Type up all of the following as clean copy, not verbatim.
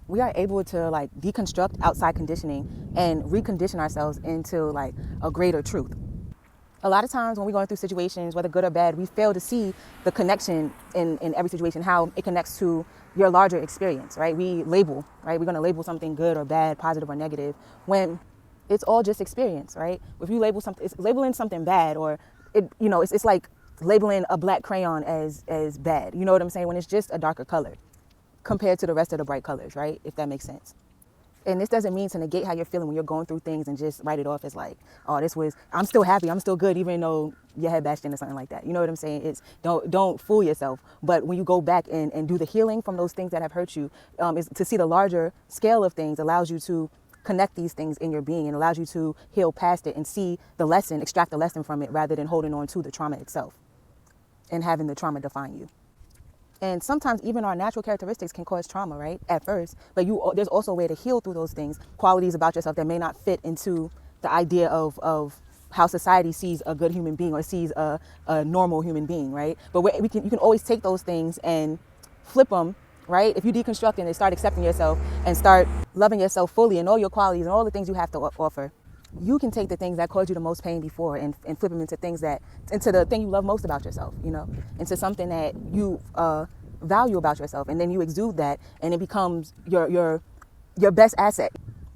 we are able to like deconstruct outside conditioning and recondition ourselves into like a greater truth. A lot of times when we're going through situations, whether good or bad, we fail to see the connection in every situation, how it connects to your larger experience, right? We label, right? We're going to label something good or bad, positive or negative, when it's all just experience, right? If you label something, it's labeling something bad, or it's like labeling a black crayon as bad. You know what I'm saying? When it's just a darker color compared to the rest of the bright colors, right? If that makes sense. And this doesn't mean to negate how you're feeling when you're going through things and just write it off as like, oh, I'm still happy, I'm still good, even though your head bashed in or something like that. You know what I'm saying? It's don't fool yourself. But when you go back and do the healing from those things that have hurt you, is to see the larger scale of things, allows you to connect these things in your being and allows you to heal past it and see the lesson, extract the lesson from it, rather than holding on to the trauma itself and having the trauma define you. And sometimes even our natural characteristics can cause trauma, right, at first. But there's also a way to heal through those things, qualities about yourself that may not fit into the idea of how society sees a good human being or sees a normal human being, right? But you can always take those things and flip them, right? If you deconstruct and start accepting yourself and start loving yourself fully and all your qualities and all the things you have to offer, you can take the things that caused you the most pain before and flip them into the thing you love most about yourself, into something that you value about yourself. And then you exude that and it becomes your best asset.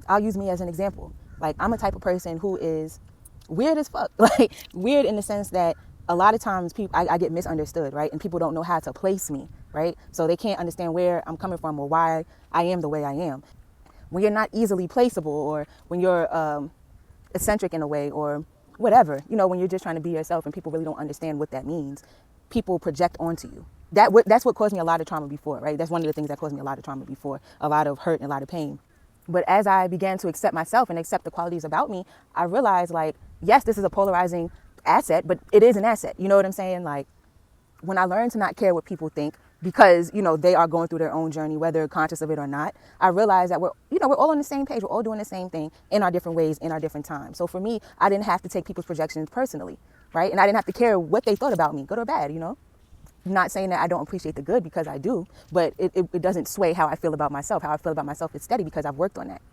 I'll use me as an example. Like, I'm a type of person who is weird as fuck. Like, weird in the sense that a lot of times I get misunderstood, right? And people don't know how to place me, right? So they can't understand where I'm coming from or why I am the way I am. When you're not easily placeable, or when you're eccentric in a way, or whatever, when you're just trying to be yourself and people really don't understand what that means, people project onto you. That's what caused me a lot of trauma before, right? That's one of the things that caused me a lot of trauma before, a lot of hurt and a lot of pain. But as I began to accept myself and accept the qualities about me, I realized, like, yes, this is a polarizing asset, but it is an asset. You know what I'm saying? Like, when I learned to not care what people think, because, they are going through their own journey, whether conscious of it or not, I realized that we're all on the same page. We're all doing the same thing in our different ways, in our different times. So for me, I didn't have to take people's projections personally, right? And I didn't have to care what they thought about me, good or bad, Not saying that I don't appreciate the good, because I do, but it doesn't sway how I feel about myself. How I feel about myself is steady because I've worked on that.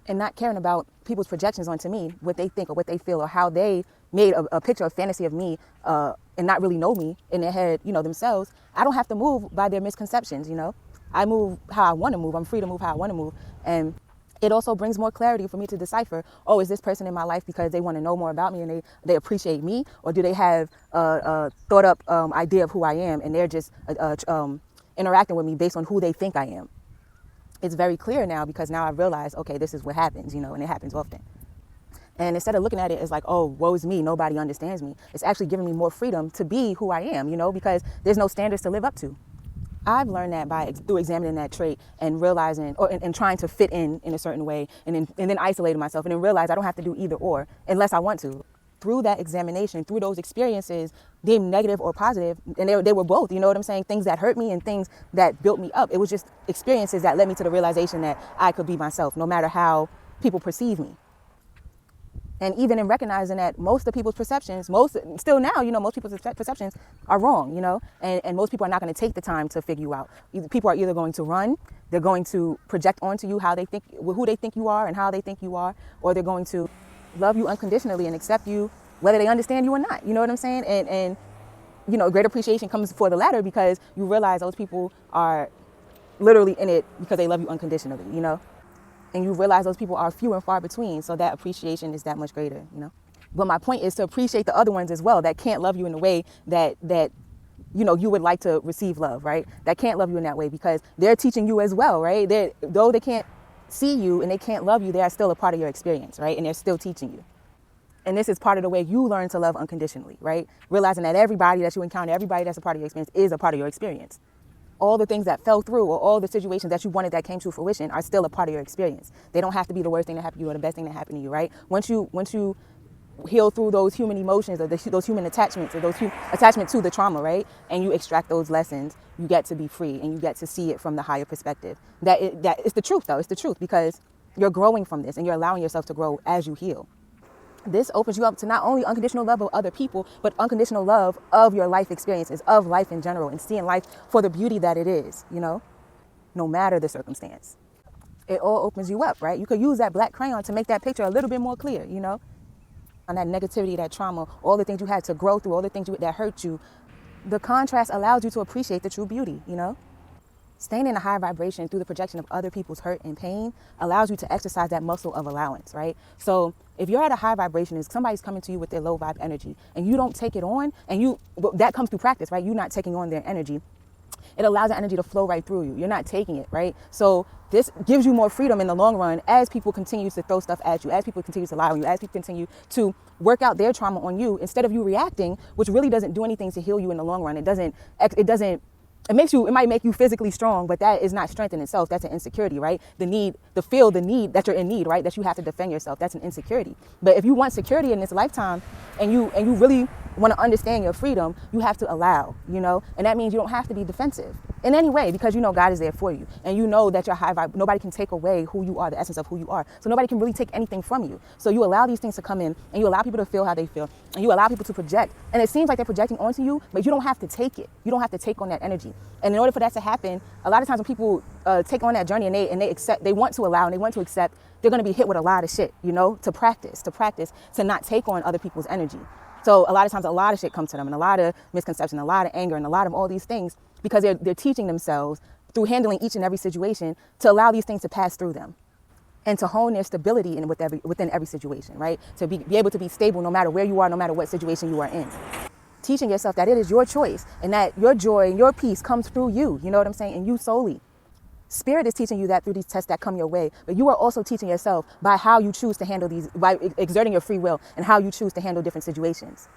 And not caring about people's projections onto me, what they think or what they feel, or how they made a picture, a fantasy of me, and not really know me in their head, themselves. I don't have to move by their misconceptions, I move how I want to move. I'm free to move how I want to move. And it also brings more clarity for me to decipher, oh, is this person in my life because they want to know more about me and they appreciate me? Or do they have a thought up idea of who I am and they're just interacting with me based on who they think I am? It's very clear now, because now I realize, okay, this is what happens, and it happens often. And instead of looking at it as like, oh, woe's me, nobody understands me, it's actually giving me more freedom to be who I am, because there's no standards to live up to. I've learned that through examining that trait and realizing, and trying to fit in a certain way, and then isolating myself, and then realize I don't have to do either or unless I want to. Through that examination, through those experiences, deemed negative or positive, and they were both, you know what I'm saying? Things that hurt me and things that built me up. It was just experiences that led me to the realization that I could be myself, no matter how people perceive me. And even in recognizing that most of people's perceptions, most people's perceptions are wrong, and most people are not going to take the time to figure you out. People are either going to run, they're going to project onto you who they think you are and how they think you are, or they're going to love you unconditionally and accept you whether they understand you or not. You know what I'm saying? And great appreciation comes for the latter, because you realize those people are literally in it because they love you unconditionally, and you realize those people are few and far between. So that appreciation is that much greater, But my point is to appreciate the other ones as well that can't love you in the way that you would like to receive love, right? That can't love you in that way, because they're teaching you as well, right? Though they can't see you and they can't love you, they are still a part of your experience, right? And they're still teaching you. And this is part of the way you learn to love unconditionally, right? Realizing that everybody that you encounter, everybody that's a part of your experience is a part of your experience. All the things that fell through, or all the situations that you wanted that came to fruition, are still a part of your experience. They don't have to be the worst thing that happened to you or the best thing that happened to you, right? Once you heal through those human emotions, or those human attachments, or those attachment to the trauma, right? And you extract those lessons, you get to be free and you get to see it from the higher perspective. That is the truth, though. It's the truth, because you're growing from this and you're allowing yourself to grow as you heal. This opens you up to not only unconditional love of other people, but unconditional love of your life experiences, of life in general, and seeing life for the beauty that it is, no matter the circumstance. it all opens you up, right? You could use that black crayon to make that picture a little bit more clear, you know? On that negativity, that trauma, all the things you had to grow through, all the things that hurt you, the contrast allows you to appreciate the true beauty, you know? Staying in a high vibration through the projection of other people's hurt and pain allows you to exercise that muscle of allowance, right? So if you're at a high vibration, if somebody's coming to you with their low vibe energy and you don't take it on, and that comes through practice, right? You're not taking on their energy. It allows the energy to flow right through you. You're not taking it, right? So this gives you more freedom in the long run as people continue to throw stuff at you, as people continue to lie on you, as people continue to work out their trauma on you, instead of you reacting, which really doesn't do anything to heal you in the long run. It might make you physically strong, but that is not strength in itself. That's an insecurity, right? The need that you're in need, right? That you have to defend yourself. That's an insecurity. But if you want security in this lifetime and you really want to understand your freedom, you have to allow, you know? And that means you don't have to be defensive in any way, because you know God is there for you. And you know that you're high vibe. Nobody can take away who you are, the essence of who you are. So nobody can really take anything from you. So you allow these things to come in, and you allow people to feel how they feel, and you allow people to project. And it seems like they're projecting onto you, but you don't have to take it. You don't have to take on that energy. And in order for that to happen, a lot of times when people take on that journey and they want to allow and they want to accept, they're going to be hit with a lot of shit, you know, to practice, to not take on other people's energy. So a lot of times, a lot of shit comes to them, and a lot of misconception, a lot of anger, and a lot of all these things, because they're teaching themselves through handling each and every situation to allow these things to pass through them and to hone their stability within every situation, right? To be able to be stable no matter where you are, no matter what situation you are in. Teaching yourself that it is your choice and that your joy and your peace comes through you, you know what I'm saying? And you solely. Spirit is teaching you that through these tests that come your way, but you are also teaching yourself by how you choose to handle these, by exerting your free will and how you choose to handle different situations.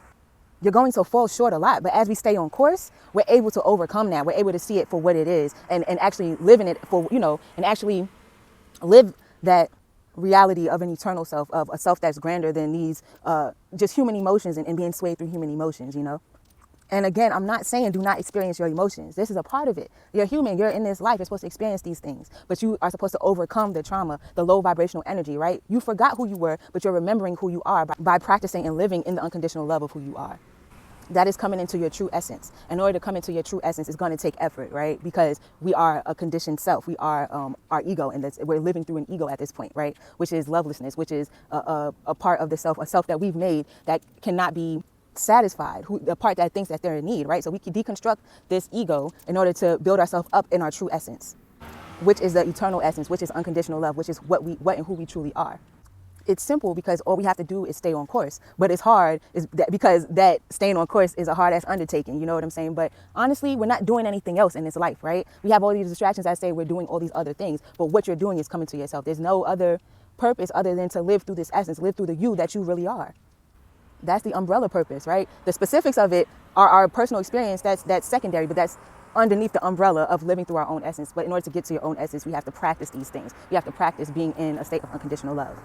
You're going to fall short a lot, but as we stay on course, we're able to overcome that. We're able to see it for what it is and actually live in it for, you know, and actually live that reality of an eternal self, of a self that's grander than these just human emotions and being swayed through human emotions, you know? And again, I'm not saying do not experience your emotions. This is a part of it. You're human. You're in this life. You're supposed to experience these things. But you are supposed to overcome the trauma, the low vibrational energy, right? You forgot who you were, but you're remembering who you are by practicing and living in the unconditional love of who you are. That is coming into your true essence. In order to come into your true essence, it's going to take effort, right? Because we are a conditioned self. We are our ego, and we're living through an ego at this point, right? Which is lovelessness, which is a part of the self, a self that we've made that cannot be satisfied, the part that thinks that they're in need, right? So we can deconstruct this ego in order to build ourselves up in our true essence, which is the eternal essence, which is unconditional love, which is what and who we truly are. It's simple because all we have to do is stay on course, but it's hard because that staying on course is a hard ass undertaking. You know what I'm saying? But honestly, we're not doing anything else in this life, right? We have all these distractions that say we're doing all these other things, but what you're doing is coming to yourself. There's no other purpose other than to live through this essence, live through the you that you really are. That's the umbrella purpose, right? The specifics of it are our personal experience. That's secondary, but that's underneath the umbrella of living through our own essence. But in order to get to your own essence, we have to practice these things. We have to practice being in a state of unconditional love.